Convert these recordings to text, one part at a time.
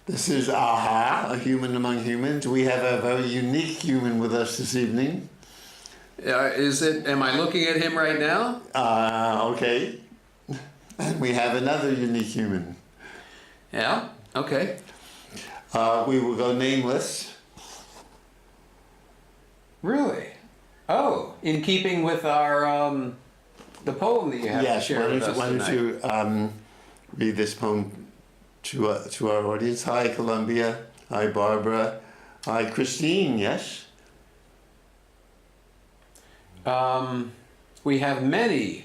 This is Aha, a human among humans. We have a very unique human with us this evening. Am I looking at him right now? Okay. And we have another unique human. Yeah, okay. We will go nameless. Really? Oh, in keeping with our, the poem that you have to share with us why tonight. don't you read this poem to our audience. Hi, Columbia. Hi, Barbara. Hi, Christine, yes? We have many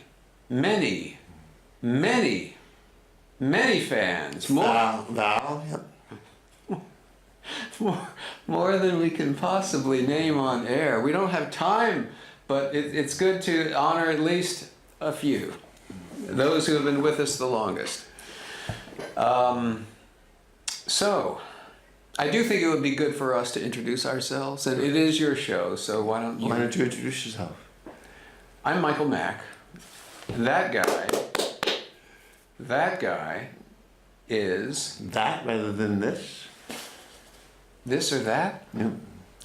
fans. Val, yep. More than we can possibly name on air. We don't have time, but it's good to honor at least a few. Those who have been with us the longest. So, I do think it would be good for us to introduce ourselves, and it is your show, so why don't you introduce yourself? I'm Michael Mack. That guy is... That rather than this? This or that? Yeah.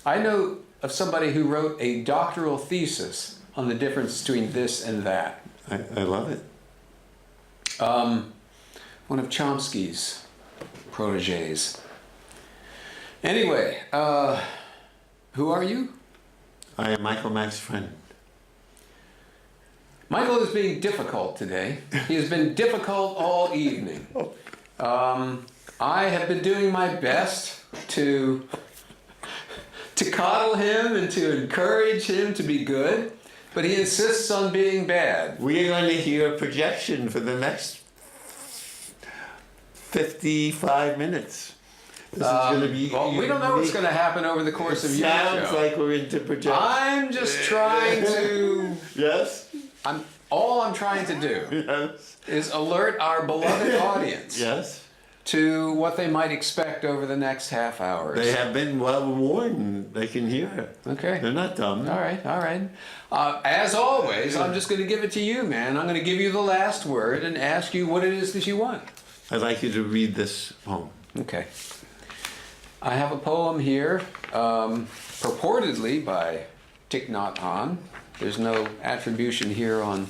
I know of somebody who wrote a doctoral thesis on the difference between this and that. I love it. One of Chomsky's proteges. Anyway, who are you? I am Michael Mack's friend. Michael is being difficult today. He has been difficult all evening. I have been doing my best to coddle him and to encourage him to be good, but he insists on being bad. We are going to hear a projection for the next 55 minutes. This is going to be well, we don't know what's going to happen over the course of your show. Sounds like we're into projection. I'm just trying to... Yes? All I'm trying to do is alert our beloved audience to what they might expect over the next half hour. They have been well warned. They can hear it. Okay. They're not dumb. All right. As always, I'm just going to give it to you, man. I'm going to give you the last word and ask you what it is that you want. I'd like you to read this poem. Okay. I have a poem here, purportedly by Thich Nhat Hanh. There's no attribution here on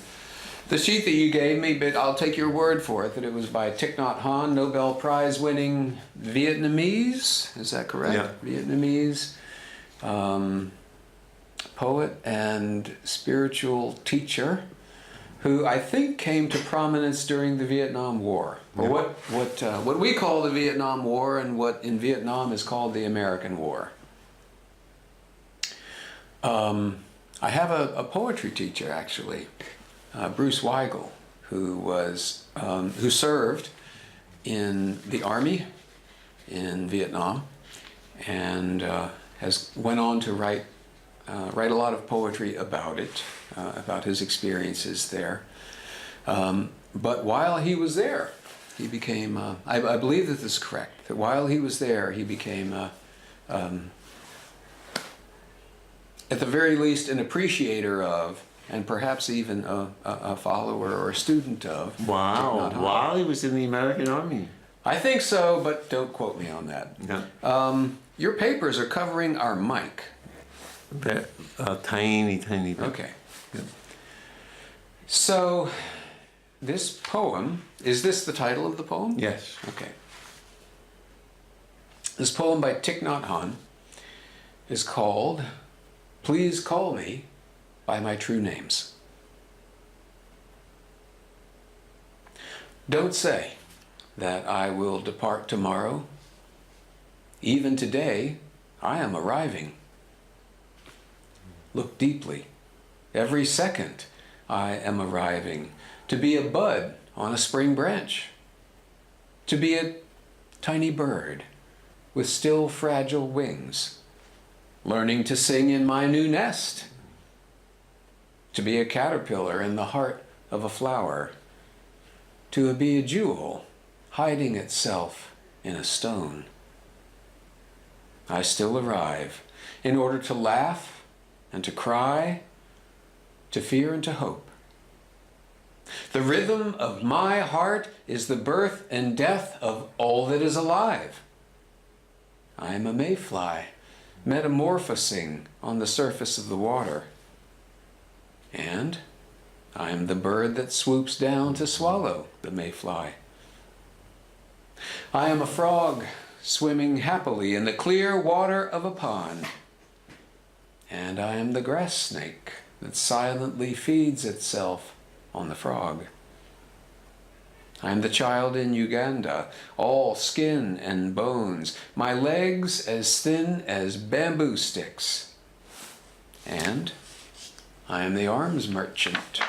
the sheet that you gave me, but I'll take your word for it that it was by Thich Nhat Hanh, Nobel Prize winning Vietnamese. Is that correct? Yeah. Vietnamese poet and spiritual teacher who I think came to prominence during the Vietnam War, or what we call the Vietnam War and what in Vietnam is called the American War. I have a poetry teacher, actually, Bruce Weigel, who served in the army in Vietnam and went on to write a lot of poetry about it, about his experiences there. But while he was there, he became, I believe that this is correct, that while he was there, he became, at the very least, an appreciator of, and perhaps even a follower or a student of. Wow, while he was in the American Army. I think so, but don't quote me on that. Yeah. Your papers are covering our mic. Tiny bit. Okay. Good. So, this poem, is this the title of the poem? Yes. Okay. This poem by Thich Nhat Hanh is called Please Call Me by My True Names. Don't say that I will depart tomorrow. Even today, I am arriving. Look deeply. Every second, I am arriving to be a bud on a spring branch, to be a tiny bird with still fragile wings, learning to sing in my new nest, to be a caterpillar in the heart of a flower, to be a jewel hiding itself in a stone. I still arrive in order to laugh and to cry, to fear and to hope. The rhythm of my heart is the birth and death of all that is alive. I am a mayfly, metamorphosing on the surface of the water. And I am the bird that swoops down to swallow the mayfly. I am a frog swimming happily in the clear water of a pond. And I am the grass snake that silently feeds itself on the frog. I am the child in Uganda, all skin and bones, my legs as thin as bamboo sticks. And I am the arms merchant,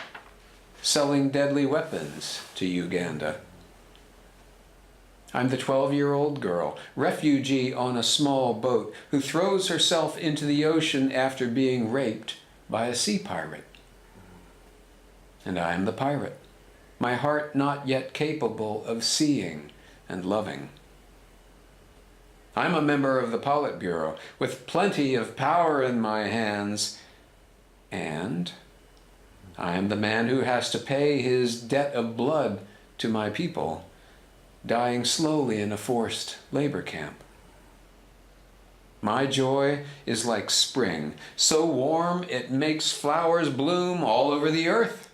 selling deadly weapons to Uganda. I'm the 12-year-old girl, refugee on a small boat, who throws herself into the ocean after being raped by a sea pirate. And I am the pirate, my heart not yet capable of seeing and loving. I'm a member of the Politburo, with plenty of power in my hands, and I am the man who has to pay his debt of blood to my people, dying slowly in a forced labor camp. My joy is like spring, so warm it makes flowers bloom all over the earth.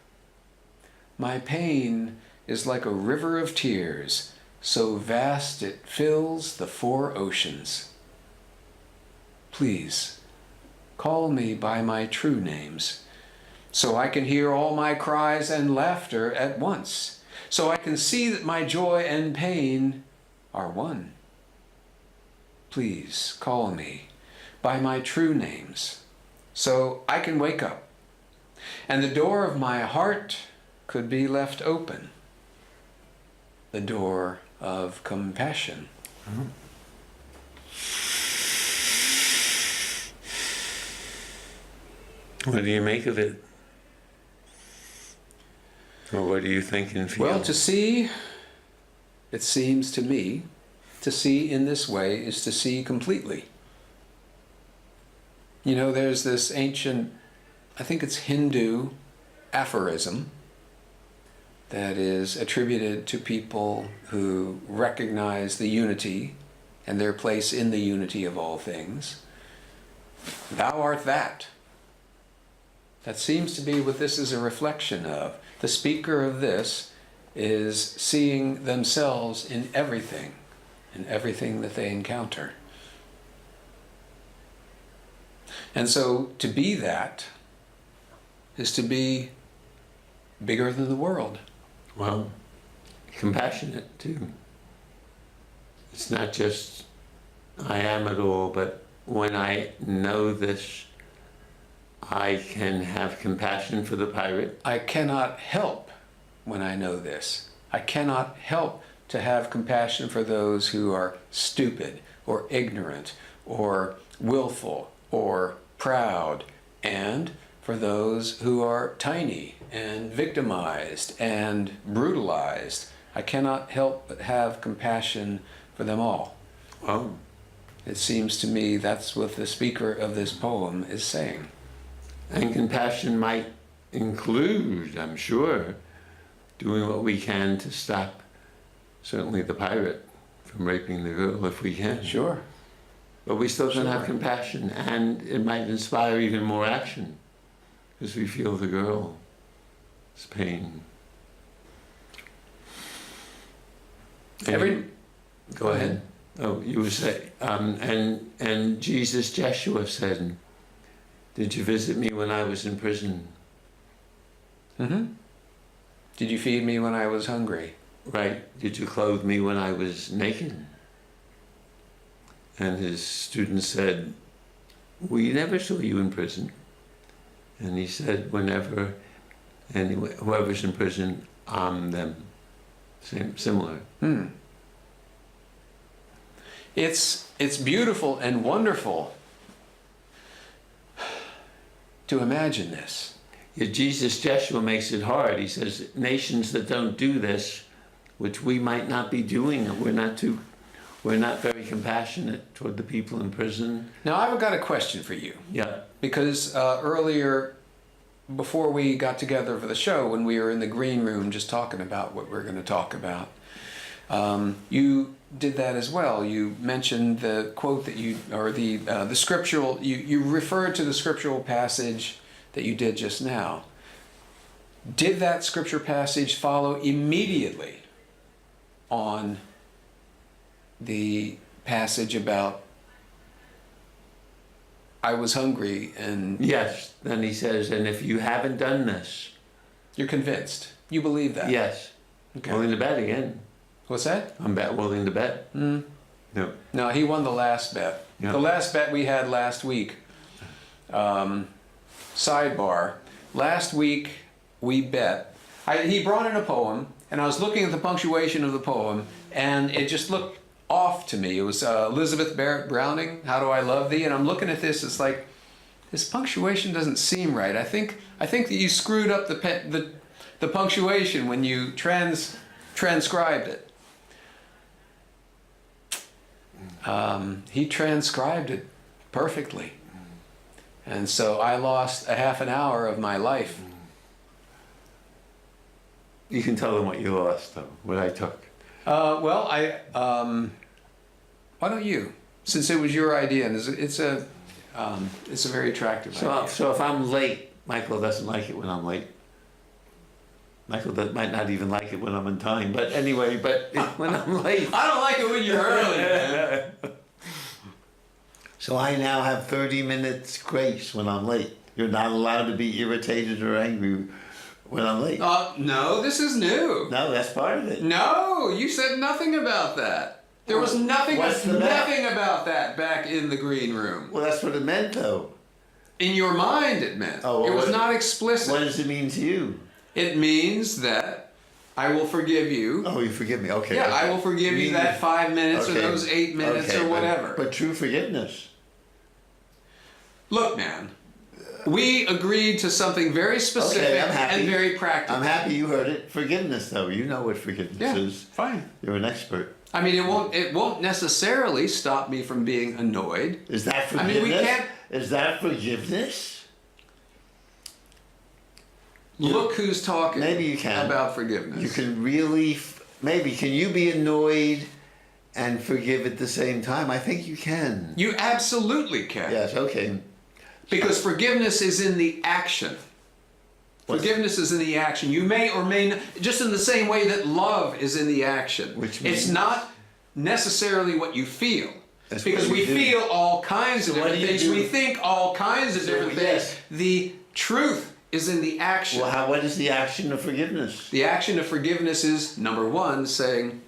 My pain is like a river of tears, so vast it fills the 4 oceans. Please, call me by my true names, so I can hear all my cries and laughter at once, so I can see that my joy and pain are one. Please call me by my true names, so I can wake up, and the door of my heart could be left open, the door of compassion. What do you make of it? Or what do you think and feel? Well, to see, it seems to me, to see in this way is to see completely. You know, there's this ancient, I think it's Hindu aphorism that is attributed to people who recognize the unity and their place in the unity of all things. Thou art that. That seems to be what this is a reflection of. The speaker of this is seeing themselves in everything that they encounter. And so to be that is to be bigger than the world. Well, compassionate too. It's not just I am it all, but when I know this, I can have compassion for the pirate. I cannot help when I know this. I cannot help to have compassion for those who are stupid or ignorant or willful or proud, and for those who are tiny and victimized and brutalized. I cannot help but have compassion for them all. Well, It seems to me that's what the speaker of this poem is saying. and compassion might include, I'm sure, doing what we can to stop certainly the pirate from raping the girl if we can. Sure. But we still can Sure. have compassion, and it might inspire even more action because we feel the girl's pain. Go ahead. Oh, you were saying, and Jesus, Joshua said, "Did you visit me when I was in prison?" Mm-hmm. Did you feed me when I was hungry? Right. "Did you clothe me when I was naked?" And his students said, "We never saw you in prison." And he said, "Whenever, anyway, whoever's in prison, I'm them." Similar. It's beautiful and wonderful to imagine this. Yet Jesus, Joshua makes it hard. He says, nations that don't do this, which we might not be doing, we're not very compassionate toward the people in prison. Now I've got a question for you. Yeah. Because earlier, before we got together for the show, when we were in the green room just talking about what we're going to talk about, You did that as well. You mentioned the quote that you, or the scriptural, you referred to the scriptural passage that you did just now. Did that scripture passage follow immediately on the passage about I was hungry and... Yes. Then he says, and if you haven't done this... You're convinced. You believe that? Yes. Okay. Willing to bet again. What's that? I'm willing to bet. Mm. No. No, he won the last bet. Yeah. The last bet we had last week. Sidebar. Last week we bet. He brought in a poem, and I was looking at the punctuation of the poem, and it just looked off to me. It was Elizabeth Barrett Browning, How Do I Love Thee? And I'm looking at this, it's like, this punctuation doesn't seem right. I think that you screwed up the punctuation when you transcribed it. He transcribed it perfectly. And so I lost a half an hour of my life. You can tell them what you lost, though, what I took. Well, why don't you? Since it was your idea, and it's a very attractive idea. So if I'm late, Michael doesn't like it when I'm late. Michael might not even like it when I'm on time, but anyway, when I'm late. I don't like it when you're early, man. So I now have 30 minutes grace when I'm late. You're not allowed to be irritated or angry when I'm late. No, this is new. No, that's part of it. No, you said nothing about that. There was nothing about that back in the green room. Well, that's what it meant, though. In your mind, it meant. Oh, it was not explicit. What does it mean to you? It means that I will forgive you. Oh, you forgive me. Okay. Yeah, okay. I will forgive you that 5 minutes or those 8 minutes or whatever. But true forgiveness. Look, man, we agreed to something very specific and very practical. I'm happy you heard it. Forgiveness, though. You know what forgiveness is. Fine. You're an expert. I mean, it won't necessarily stop me from being annoyed. Is that forgiveness? I mean, we can't... Is that forgiveness? Look who's talking. Maybe you can. About forgiveness. You can really... Maybe. Can you be annoyed and forgive at the same time? I think you can. You absolutely can. Yes, okay. Because forgiveness is in the action. Forgiveness is in the action. You may or may not, just in the same way that love is in the action. Which means? It's not necessarily what you feel. That's because we feel all kinds of different things. Do? We think all kinds of different things. Yes. The truth is in the action. Well, what is the action of forgiveness? The action of forgiveness is, number one, saying,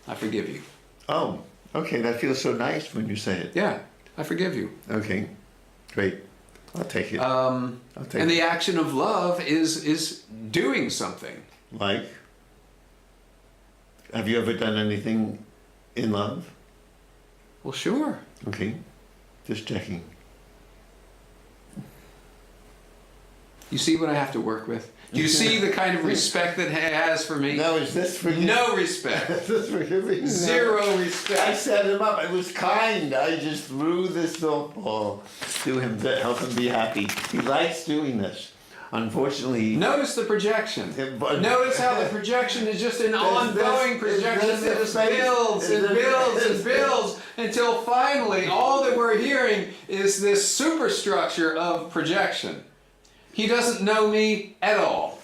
I forgive you. Oh, okay. That feels so nice when you say it. Yeah, I forgive you. Okay, great. I'll take it. And the action of love is doing something. Like? Have you ever done anything in love? Well, sure. Okay, just checking. You see what I have to work with? Do you see the kind of respect that he has for me? No, is this forgiving? No respect. Is this forgiving? Zero I respect. set him up. It was kind. I just threw this softball to him to help him be happy. He likes doing this. Unfortunately... Notice the projection. Notice how the projection is just an ongoing projection that just builds and builds and builds until finally all that we're hearing is this superstructure of projection. He doesn't know me at all.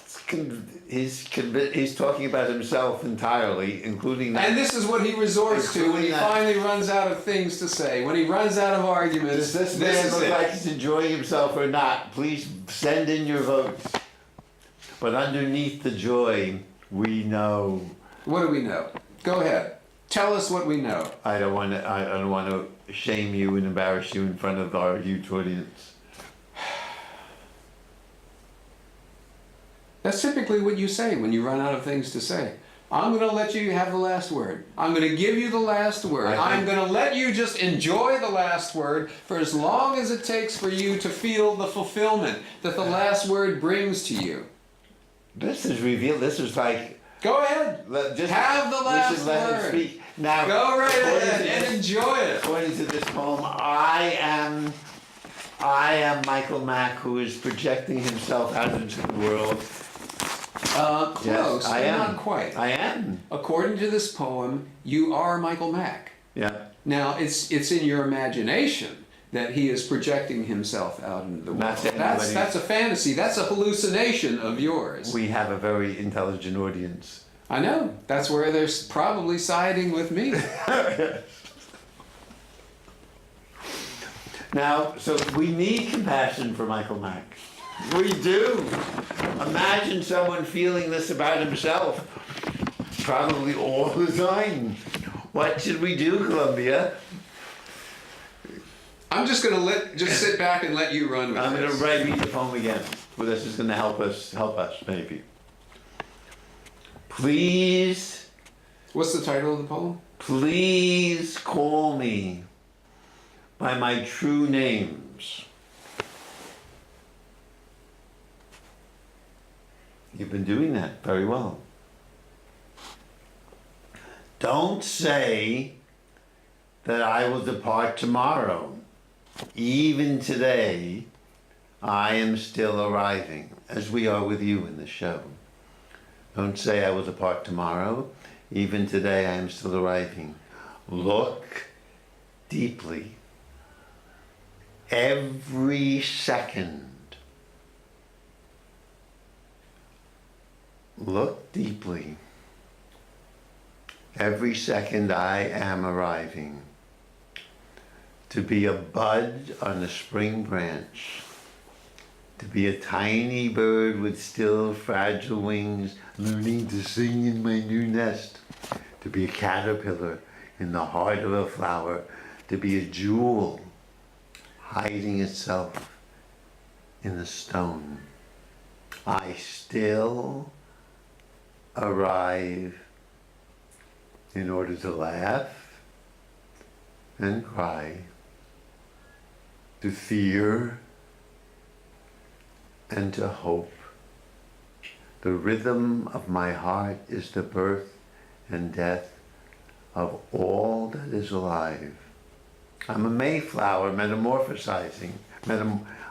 He's talking about himself entirely, including that. And this is what he resorts to when he finally runs out of things to say. When he runs out of arguments, Does this man look like he's enjoying himself or not? Please send in your votes. But underneath the joy, we know. What do we know? Go ahead. Tell us what we know. I don't want to shame you and embarrass you in front of our huge audience. That's typically what you say when you run out of things to say. I'm going to let you have the last word. I'm going to give you the last word. I'm going to let you just enjoy the last word for as long as it takes for you to feel the fulfillment that the last word brings to you. This is revealed. This is like... Go ahead. Just have the last let word. Him speak. Now, go right ahead and enjoy it. According to this poem, I am Michael Mack, who is projecting himself out into the world. Close, I but am. not quite. I am. According to this poem, you are Michael Mack. Yeah. Now, it's in your imagination that he is projecting himself out into the world. That's a fantasy. That's a hallucination of yours. We have a very intelligent audience. I know. That's where they're probably siding with me. Now, so we need compassion for Michael Mack. We do. Imagine someone feeling this about himself, probably all the time. What should we do, Columbia? I'm just going to sit back and let you run with I'm this. going to read the poem again. Well, this is going to help us maybe. Please. What's the title of the poem? Please call me by my true names. You've been doing that very well. Don't say that I will depart tomorrow. Even today, I am still arriving, as we are with you in the show. Don't say I will depart tomorrow. Even today, I am still arriving. Look deeply. Every second. Look deeply. Every second I am arriving to be a bud on a spring branch, to be a tiny bird with still fragile wings, learning to sing in my new nest, to be a caterpillar in the heart of a flower, to be a jewel hiding itself in the stone. I still arrive in order to laugh and cry, to fear and to hope. The rhythm of my heart is the birth and death of all that is alive. I'm a mayflower metamorphosizing.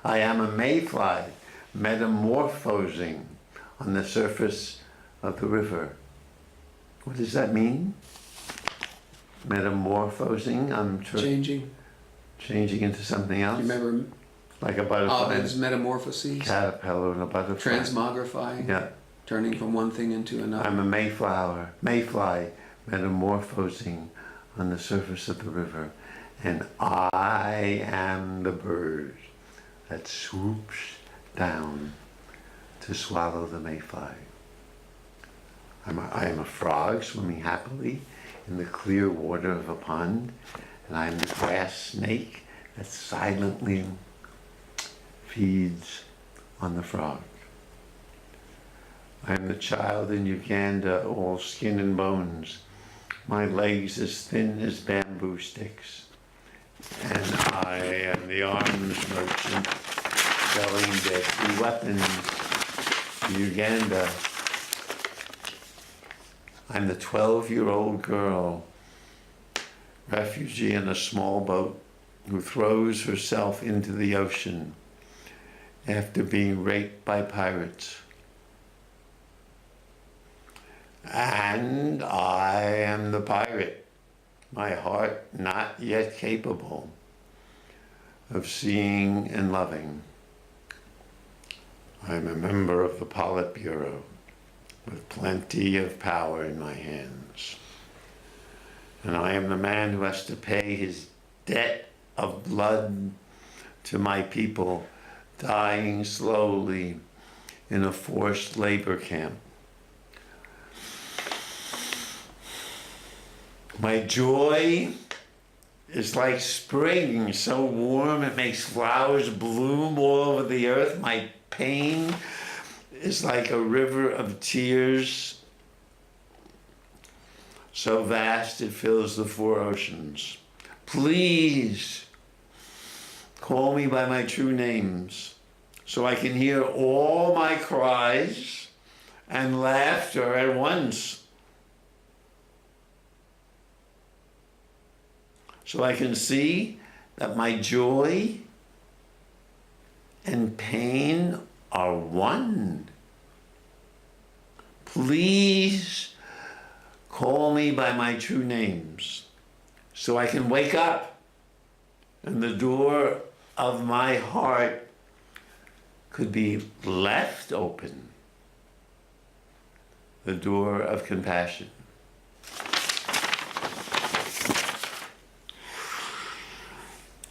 I am a mayfly metamorphosing on the surface of the river. What does that mean? Metamorphosing. I'm changing into something else. You remember? Like a butterfly. Ovid's Metamorphoses. Caterpillar and a butterfly. Transmogrifying. Yeah. Turning from one thing into another. I'm a mayfly metamorphosing on the surface of the river, and I am the bird that swoops down to swallow the mayfly. I am a frog swimming happily in the clear water of a pond, and I am the grass snake that silently feeds on the frog. I am the child in Uganda, all skin and bones, my legs as thin as bamboo sticks, and I am the arms merchant selling deadly weapons to Uganda. I'm the 12-year-old girl, refugee in a small boat, who throws herself into the ocean after being raped by pirates. And I am the pirate, my heart not yet capable of seeing and loving. I'm a member of the Politburo, with plenty of power in my hands. And I am the man who has to pay his debt of blood to my people dying slowly in a forced labor camp. My joy is like spring, so warm it makes flowers bloom all over the earth. My pain is like a river of tears, so vast it fills the four oceans. Please call me by my true names, so I can hear all my cries and laughter at once. So I can see that my joy and pain are one. please call me by my true names so I can wake up and the door of my heart could be left open. The door of compassion.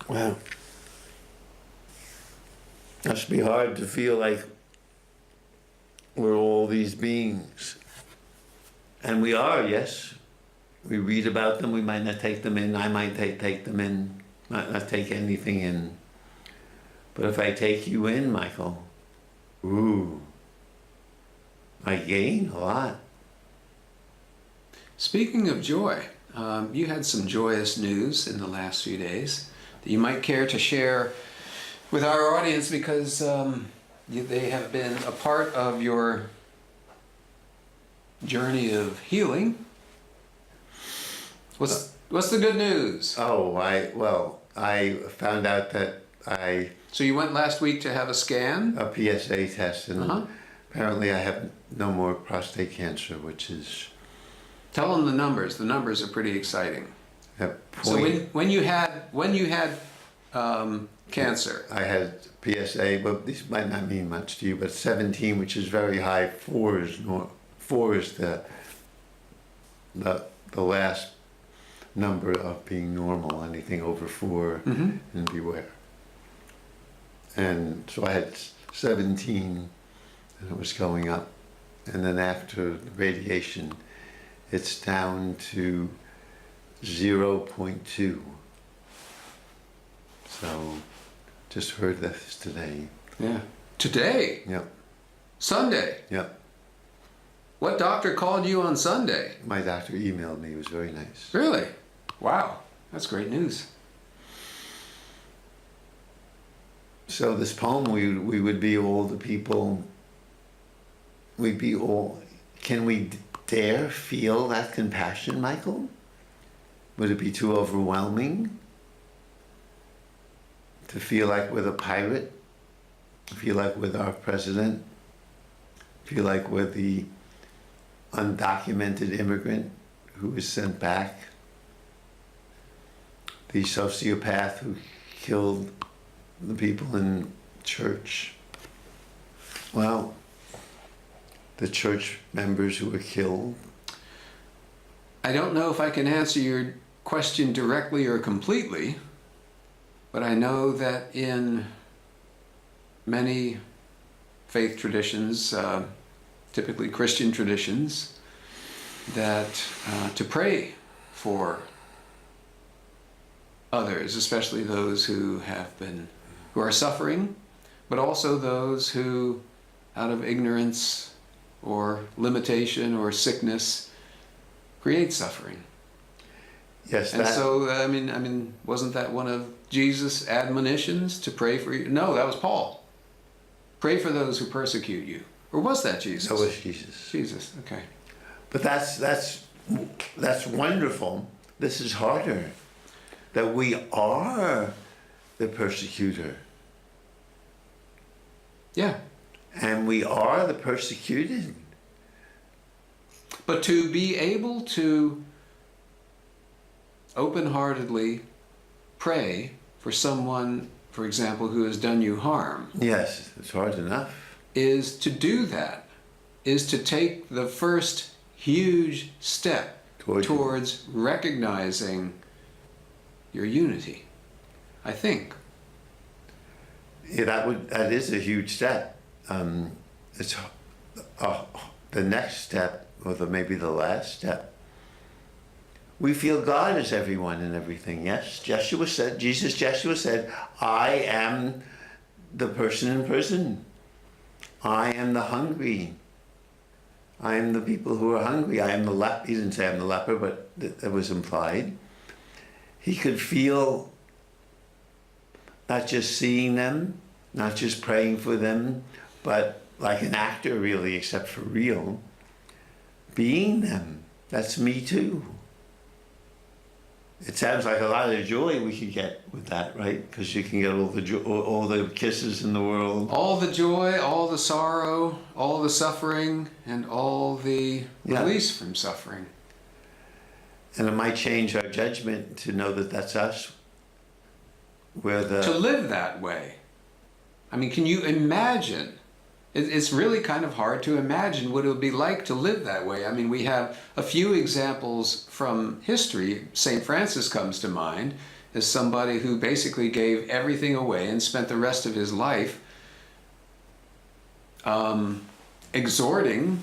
Wow. Must be hard to feel like we're all these beings. And we are, yes. We read about them, we might not take them in, I might take them in, might not take anything in. But if I take you in, Michael, ooh, I gain a lot. Speaking of joy, you had some joyous news in the last few days that you might care to share with our audience because they have been a part of your journey of healing. What's the good news? Oh, I found out that So you went last week to have a scan? a PSA test, and apparently I have no more prostate cancer, which is Tell them the numbers. The numbers are pretty exciting. at So point. when you had cancer, I had PSA, but these might not mean much to you, but 17, which is very high. 4 is the last number of being normal. Anything over 4, and beware. And so I had 17, and it was going up. And then after the radiation, it's down to 0.2. So, just heard this today. yeah, today, Yep, Sunday. yep. What doctor called you on Sunday? My doctor emailed me. It was very nice. Really? Wow, that's great news. So this poem, we would be all the people. We'd be all. Can we dare feel that compassion, Michael? Would it be too overwhelming? To feel like we're the pirate? Feel like we're our president? Feel like we're the undocumented immigrant who was sent back? The sociopath who killed the people in church? Well, the church members who were killed? I don't know if I can answer your question directly or completely, but I know that in many faith traditions, typically Christian traditions, that to pray for others, especially those who are suffering, but also those who, out of ignorance or limitation or sickness, create suffering. Yes, And so, I mean, wasn't that one of Jesus' admonitions to pray for you? No, that was Paul. Pray for those who persecute you. Or was that Jesus? that was Jesus. Jesus, okay. But that's wonderful. This is harder. That we are the persecutor. Yeah. And we are the persecuted. But to be able to open-heartedly pray for someone, for example, who has done you harm, Yes, it's hard enough. is to do that, is to take the first huge step towards recognizing your unity, I think. Yeah, that is a huge step. It's the next step, or maybe the last step. We feel God is everyone and everything. Yes, Joshua said, I am the person in prison. I am the hungry. I am the people who are hungry. I am the leper. He didn't say I'm the leper, but that was implied. He could feel not just seeing them, not just praying for them, but like an actor really, except for real, being them. That's me too. It sounds like a lot of joy we could get with that, right? Because you can get all the all the kisses in the world. All the joy, all the sorrow, all the suffering, and all the release from suffering. And it might change our judgment to know that that's us. To live that way. I mean, can you imagine? It's really kind of hard to imagine what it would be like to live that way. I mean, we have a few examples from history. St. Francis comes to mind as somebody who basically gave everything away and spent the rest of his life exhorting.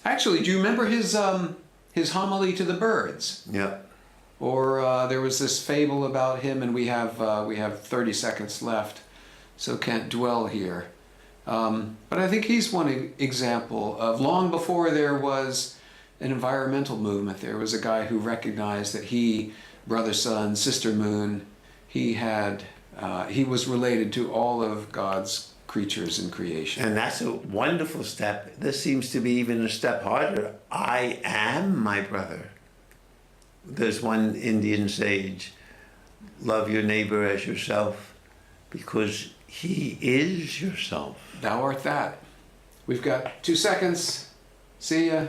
Actually, do you remember his homily to the birds? Yeah. Or there was this fable about him, and we have 30 seconds left, so can't dwell here. But I think he's one example of, long before there was an environmental movement, there was a guy who recognized that he, brother sun, sister moon, he was related to all of God's creatures in creation. And that's a wonderful step. This seems to be even a step harder. I am my brother. There's one Indian sage, love your neighbor as yourself, because he is yourself. Thou art that. We've got 2 seconds. See ya.